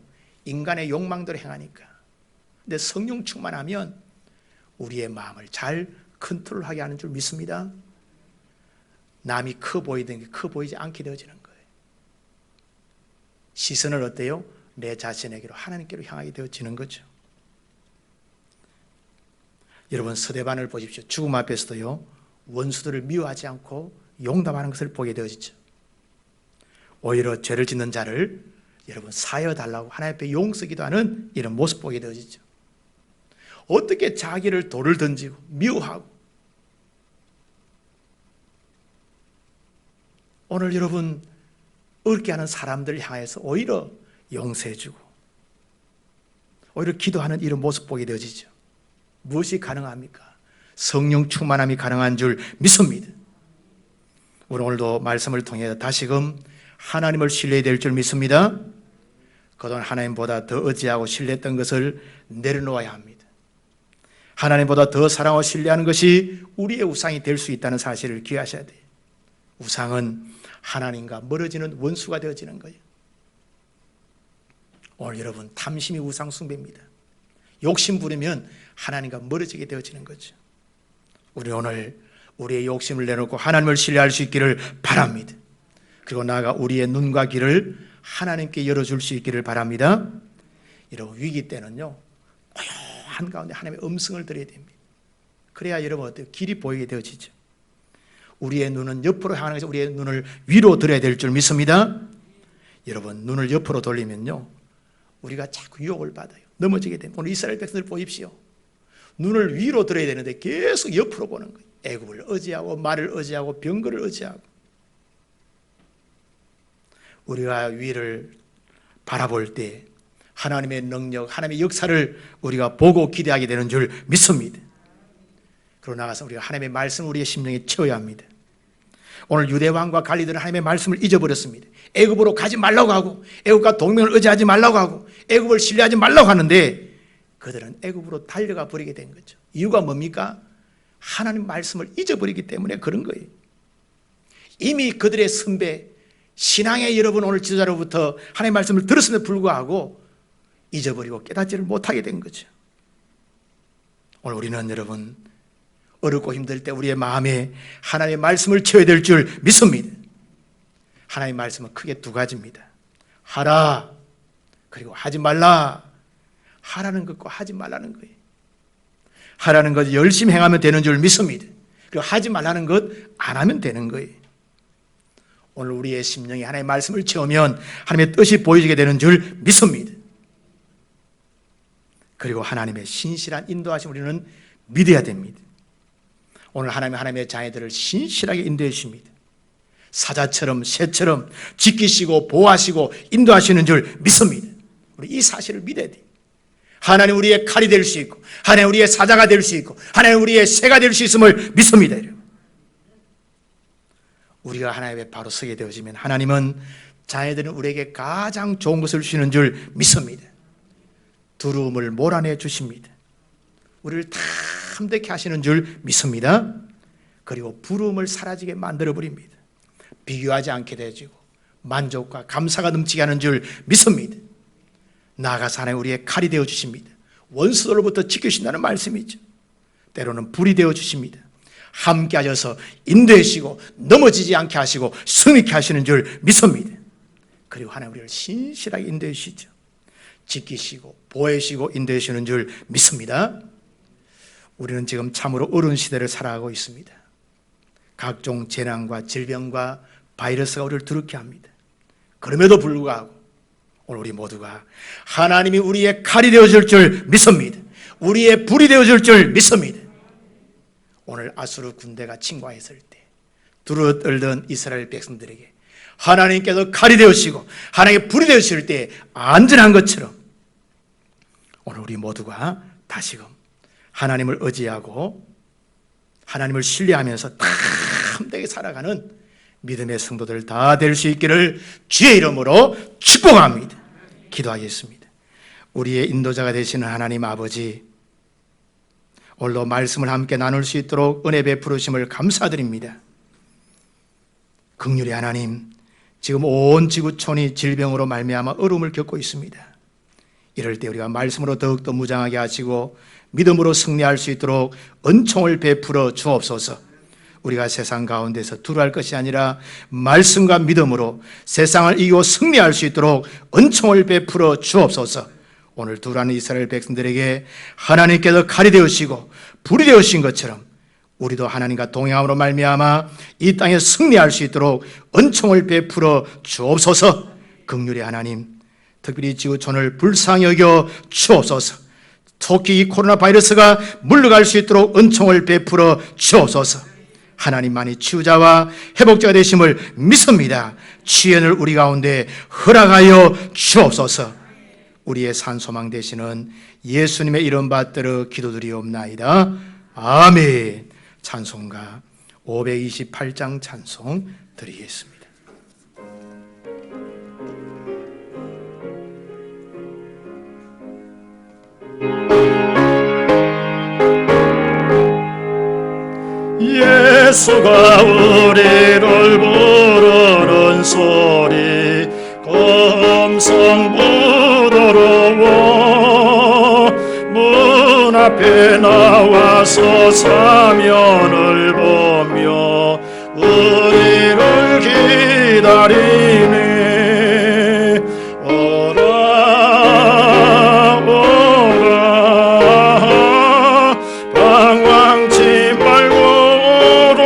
인간의 욕망대로 행하니까. 근데 성령 충만하면 우리의 마음을 잘 컨트롤하게 하는 줄 믿습니다. 남이 커 보이던 게 커 보이지 않게 되어지는 거예요. 시선을 어때요? 내 자신에게로, 하나님께로 향하게 되어지는 거죠. 여러분, 스데반을 보십시오. 죽음 앞에서도요, 원수들을 미워하지 않고 용담하는 것을 보게 되어지죠. 오히려 죄를 짓는 자를 여러분 사여달라고 하나님 앞에 용서기도하는 이런 모습 보게 되어지죠. 어떻게 자기를 돌을 던지고 미워하고, 오늘 여러분 어렵게 하는 사람들을 향해서 오히려 용서해주고 오히려 기도하는 이런 모습 보게 되어지죠. 무엇이 가능합니까? 성령 충만함이 가능한 줄 믿습니다. 우리 오늘도 말씀을 통해 다시금 하나님을 신뢰해야 될 줄 믿습니다. 그동안 하나님보다 더 의지하고 신뢰했던 것을 내려놓아야 합니다. 하나님보다 더 사랑하고 신뢰하는 것이 우리의 우상이 될 수 있다는 사실을 기억하셔야 돼요. 우상은 하나님과 멀어지는 원수가 되어지는 거예요. 오늘 여러분, 탐심이 우상 숭배입니다. 욕심 부리면 하나님과 멀어지게 되어지는 거죠. 우리 오늘 우리의 욕심을 내놓고 하나님을 신뢰할 수 있기를 바랍니다. 그리고 나아가 우리의 눈과 귀를 하나님께 열어줄 수 있기를 바랍니다. 이런 위기 때는요, 고요한 가운데 하나님의 음성을 들어야 됩니다. 그래야 여러분 어때요? 길이 보이게 되어지죠. 우리의 눈은 옆으로 향하는 것이 우리의 눈을 위로 들어야 될 줄 믿습니다. 여러분, 눈을 옆으로 돌리면요, 우리가 자꾸 유혹을 받아요. 넘어지게 됩니다. 오늘 이스라엘 백성들 보십시오. 눈을 위로 들어야 되는데 계속 옆으로 보는 거예요. 애굽을 의지하고 말을 의지하고 병거를 의지하고. 우리가 위를 바라볼 때 하나님의 능력, 하나님의 역사를 우리가 보고 기대하게 되는 줄 믿습니다. 그러고 나가서 우리가 하나님의 말씀을 우리의 심령에 채워야 합니다. 오늘 유대왕과 관리들은 하나님의 말씀을 잊어버렸습니다. 애굽으로 가지 말라고 하고 애굽과 동맹을 의지하지 말라고 하고 애굽을 신뢰하지 말라고 하는데 그들은 애굽으로 달려가 버리게 된 거죠. 이유가 뭡니까? 하나님 말씀을 잊어버리기 때문에 그런 거예요. 이미 그들의 선배, 신앙의 여러분 오늘 지도자로부터 하나님의 말씀을 들었음에도 불구하고 잊어버리고 깨닫지를 못하게 된 거죠. 오늘 우리는 여러분 어렵고 힘들 때 우리의 마음에 하나님의 말씀을 채워야 될 줄 믿습니다. 하나님의 말씀은 크게 두 가지입니다. 하라, 그리고 하지 말라. 하라는 것과 하지 말라는 거예요. 하라는 것 열심히 행하면 되는 줄 믿습니다. 그리고 하지 말라는 것 안 하면 되는 거예요. 오늘 우리의 심령이 하나님의 말씀을 채우면 하나님의 뜻이 보여지게 되는 줄 믿습니다. 그리고 하나님의 신실한 인도하심 우리는 믿어야 됩니다. 오늘 하나님의 자녀들을 신실하게 인도해 주십니다. 사자처럼 새처럼 지키시고 보호하시고 인도하시는 줄 믿습니다. 우리 이 사실을 믿어야 돼요. 하나님 우리의 칼이 될 수 있고 하나님 우리의 사자가 될 수 있고 하나님 우리의 새가 될 수 있음을 믿습니다. 우리가 하나님 앞에 바로 서게 되어지면 하나님은 자녀들은 우리에게 가장 좋은 것을 주시는 줄 믿습니다. 두려움을 몰아내 주십니다. 우리를 탐되게 하시는 줄 믿습니다. 그리고 부러움을 사라지게 만들어 버립니다. 비교하지 않게 되어지고 만족과 감사가 넘치게 하는 줄 믿습니다. 나아가서 하나님 우리의 칼이 되어 주십니다. 원수들로부터 지켜주신다는 말씀이죠. 때로는 불이 되어 주십니다. 함께 하셔서 인도해 주시고 넘어지지 않게 하시고 승리케 하시는 줄 믿습니다. 그리고 하나님 우리를 신실하게 인도해 주시죠. 지키시고 보호해 주시고 인도해 주시는 줄 믿습니다. 우리는 지금 참으로 어려운 시대를 살아가고 있습니다. 각종 재난과 질병과 바이러스가 우리를 두렵게 합니다. 그럼에도 불구하고 오늘 우리 모두가 하나님이 우리의 칼이 되어줄 줄 믿습니다. 우리의 불이 되어줄 줄 믿습니다. 오늘 아수르 군대가 침공했을 때 두루 떨던 이스라엘 백성들에게 하나님께서 칼이 되어주시고 하나님의 불이 되어주실 때 안전한 것처럼 오늘 우리 모두가 다시금 하나님을 의지하고 하나님을 신뢰하면서 탐되게 살아가는 믿음의 성도들 다 될 수 있기를 주의 이름으로 축복합니다. 기도하겠습니다. 우리의 인도자가 되시는 하나님 아버지, 오늘도 말씀을 함께 나눌 수 있도록 은혜 베푸르심을 감사드립니다. 긍휼의 하나님, 지금 온 지구촌이 질병으로 말미암아 어려움을 겪고 있습니다. 이럴 때 우리가 말씀으로 더욱더 무장하게 하시고 믿음으로 승리할 수 있도록 은총을 베풀어 주옵소서. 우리가 세상 가운데서 두려워할 것이 아니라 말씀과 믿음으로 세상을 이기고 승리할 수 있도록 은총을 베풀어 주옵소서. 오늘 두려워하는 이스라엘 백성들에게 하나님께서 칼이 되으시고 불이 되으신 것처럼 우리도 하나님과 동행함으로 말미암아 이 땅에 승리할 수 있도록 은총을 베풀어 주옵소서. 긍휼의 하나님, 특별히 지구촌을 불쌍히 여겨 주옵소서. 특히 이 코로나 바이러스가 물러갈 수 있도록 은총을 베풀어 주옵소서. 하나님만이 치유자와 회복자가 되심을 믿습니다. 치유를 우리 가운데 허락하여 주옵소서. 우리의 산소망 되시는 예수님의 이름 받들어 기도드리옵나이다. 아멘. 찬송가 528장 찬송 드리겠습니다. 예수가 우리를 부르는 소리 검성 부드러워 문 앞에 나와서 사면을 보며 우리를 기다리네. 오라 오라 방황치 말고 오라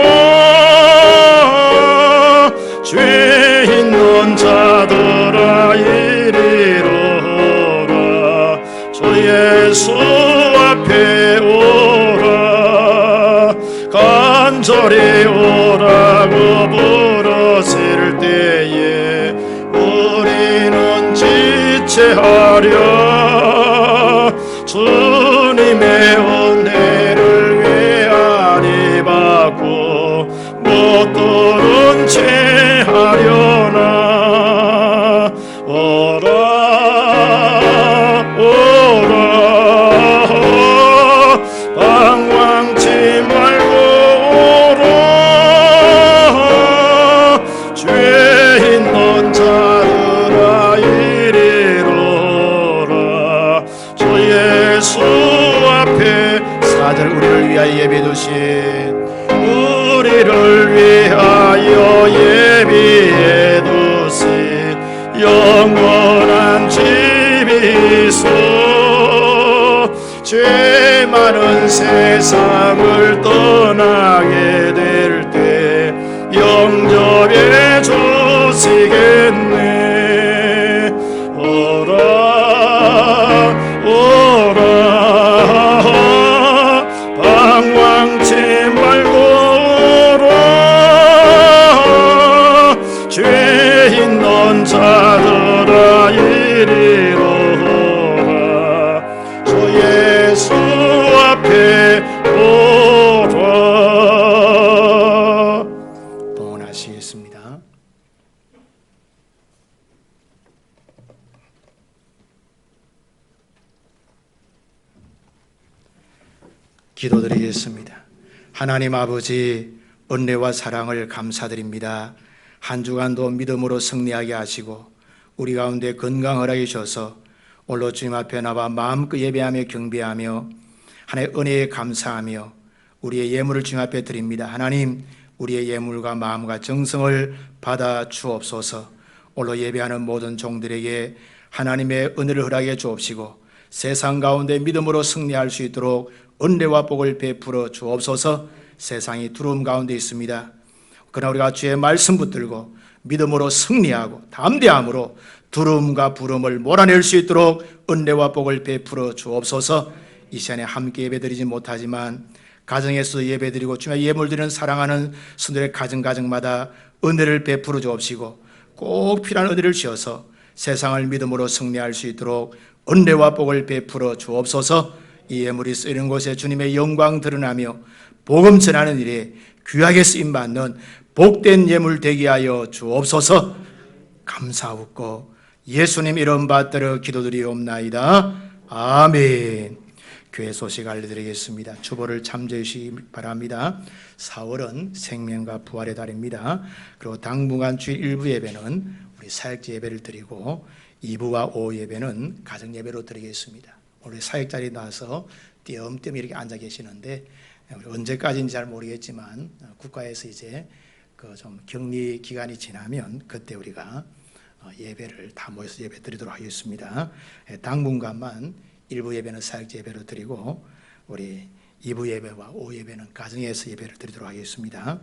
죄 있는 자들아 이리로 오라 주 예수 앞에 오라 간절히 오라고 부르실 때에 우리는 지체하려 주님의 은혜를 외아리 받고 못 들은 채 하려나. 오라 오라 방황치 말고 오라 죄 있는 자들아 이리로 오라 예비 두신 우리를 위하여 예비해 두신 영원한 집이 있어 죄 많은 세상을 떠나게 될 때 영접해 주시겠네. 오라 오라 방황치 말고 오라 죄 있는 자들아 이리로 오라 주 예수 앞에 오라. 봉헌하시겠습니다. 기도드리겠습니다. 하나님 아버지, 은혜와 사랑을 감사드립니다. 한 주간도 믿음으로 승리하게 하시고 우리 가운데 건강 허락해 주셔서 오늘 주님 앞에 나와 마음껏 예배하며 경배하며 하나님의 은혜에 감사하며 우리의 예물을 주님 앞에 드립니다. 하나님, 우리의 예물과 마음과 정성을 받아 주옵소서. 오늘 예배하는 모든 종들에게 하나님의 은혜를 허락해 주옵시고 세상 가운데 믿음으로 승리할 수 있도록 은혜와 복을 베풀어 주옵소서. 세상이 두려움 가운데 있습니다. 그러나 우리가 주의 말씀 붙들고 믿음으로 승리하고 담대함으로 두려움과 부름을 몰아낼 수 있도록 은혜와 복을 베풀어 주옵소서. 이 시간에 함께 예배드리지 못하지만 가정에서 예배드리고 주님의 예물 드리는 사랑하는 성도의 가정마다 은혜를 베풀어 주옵시고 꼭 필요한 은혜를 주셔서 세상을 믿음으로 승리할 수 있도록 은혜와 복을 베풀어 주옵소서. 이 예물이 쓰이는 곳에 주님의 영광 드러나며 복음 전하는 일에 귀하게 쓰임받는 복된 예물 되게 하여 주옵소서. 감사하고 예수님 이름 받들어 기도드리옵나이다. 아멘. 교회 소식 알려드리겠습니다. 주보를 참조해 주시기 바랍니다. 4월은 생명과 부활의 달입니다. 그리고 당분간 주일 일부 예배는 우리 사역제 예배를 드리고 2부와 오후 예배는 가정 예배로 드리겠습니다. 우리 사역자리 나와서 띄엄띄엄 이렇게 앉아 계시는데 우리 언제까지인지 잘 모르겠지만 국가에서 이제 그 좀 격리 기간이 지나면 그때 우리가 예배를 다 모여서 예배 드리도록 하겠습니다. 당분간만 일부 예배는 사역제 예배로 드리고 우리 2부 예배와 오후 예배는 가정에서 예배를 드리도록 하겠습니다.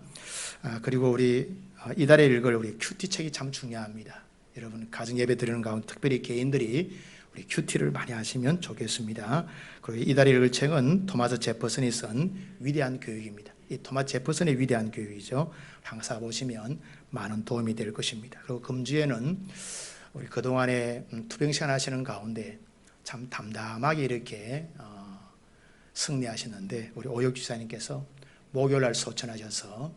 그리고 우리 이달에 읽을 우리 큐티 책이 참 중요합니다. 여러분 가정 예배 드리는 가운데 특별히 개인들이 우리 큐티를 많이 하시면 좋겠습니다. 그리고 이달에 읽을 책은 토마스 제퍼슨이 쓴 위대한 교육입니다. 이 토마스 제퍼슨의 위대한 교육이죠. 항상 보시면 많은 도움이 될 것입니다. 그리고 금주에는 우리 그동안에 투병시간 하시는 가운데 참 담담하게 이렇게 승리하시는데 우리 오혁 지사님께서 목요일날 소천하셔서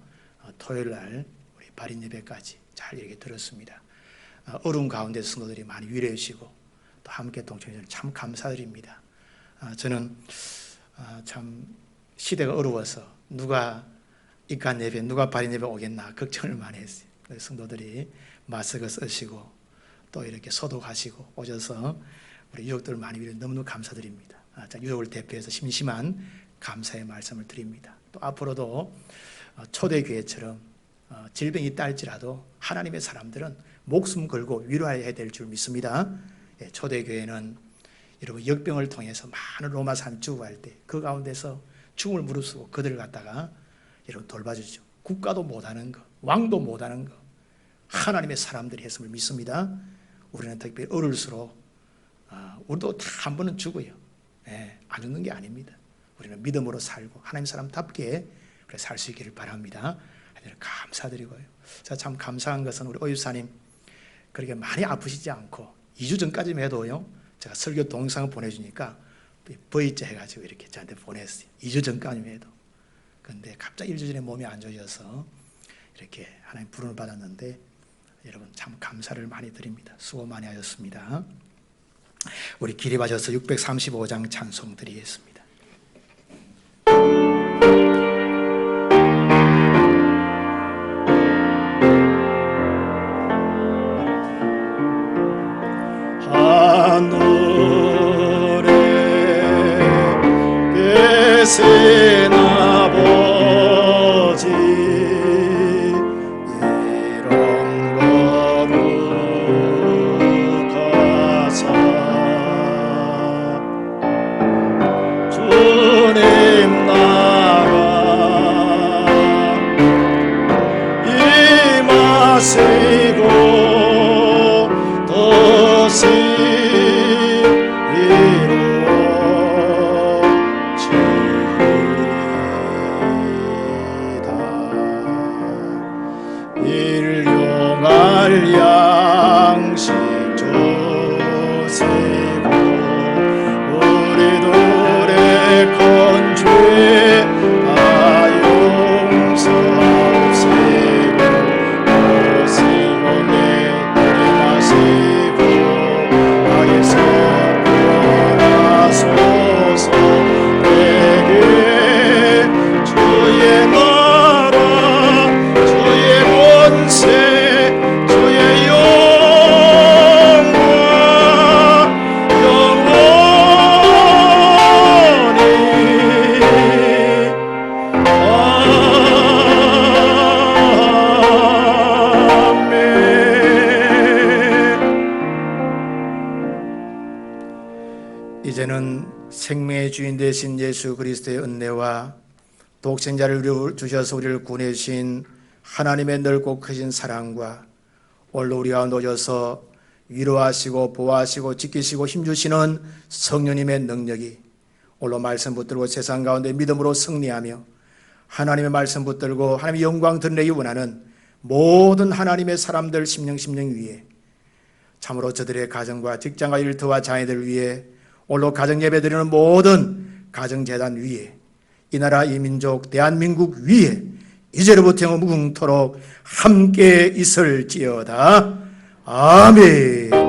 토요일날 우리 발인 예배까지 잘 이렇게 들었습니다. 어려운 가운데 성도들이 많이 위로해 주시고 또 함께 동참해 주셔서 참 감사드립니다. 저는 참 시대가 어려워서 누가 입간 예배, 누가 발인 예배 오겠나 걱정을 많이 했어요. 성도들이 마스크 쓰시고 또 이렇게 소독하시고 오셔서 우리 유족들 많이 위로 너무너무 감사드립니다. 유족을 대표해서 심심한 감사의 말씀을 드립니다. 또 앞으로도 초대교회처럼 질병이 있다 할지라도 하나님의 사람들은 목숨 걸고 위로해야 될 줄 믿습니다. 초대교회는 여러분 역병을 통해서 많은 로마 사람 죽어갈 때 그 가운데서 죽음을 무릅쓰고 그들을 갖다가 여러분 돌봐주죠. 국가도 못하는 거, 왕도 못하는 거 하나님의 사람들이 했음을 믿습니다. 우리는 특별히 어릴수록 우리도 다 한 번은 죽어요. 안 죽는 게 아닙니다. 우리는 믿음으로 살고 하나님 사람답게 살 수 있기를 바랍니다. 감사드리고요. 제가 참 감사한 것은 우리 오유사님 그렇게 많이 아프시지 않고 2주 전까지만 해도요. 제가 설교 동영상을 보내주니까 V자 해가지고 이렇게 저한테 보냈어요. 2주 전까지만 해도. 그런데 갑자기 1주 전에 몸이 안 좋아져서 이렇게 하나님 부름을 받았는데 여러분 참 감사를 많이 드립니다. 수고 많이 하셨습니다. 우리 기립하셔서 635장 찬송 드리겠습니다. 하늘에 계시나 양식 주시고 우리들의 큰 죄 다 용서하시고 오시오네 마시고 악에서 구원하소서. 내게 주의 나라 주의 권세 주의 영광 영원히 아멘. 이제는 생명의 주인 되신 예수 그리스도의 은혜와 독생자를 주셔서 우리를 구내신 하나님의 넓고 크신 사랑과 오늘도 우리 가운데 오셔서 위로하시고 보호하시고 지키시고 힘주시는 성령님의 능력이 오늘도 말씀 붙들고 세상 가운데 믿음으로 승리하며 하나님의 말씀 붙들고 하나님의 영광 드러내기 원하는 모든 하나님의 사람들 심령 위에 참으로 저들의 가정과 직장과 일터와 자녀들 위해 오늘도 가정 예배 드리는 모든 가정재단 위에 이 나라 이 민족 대한민국 위에 이제로부터 영원토록 함께 있을지어다. 아멘.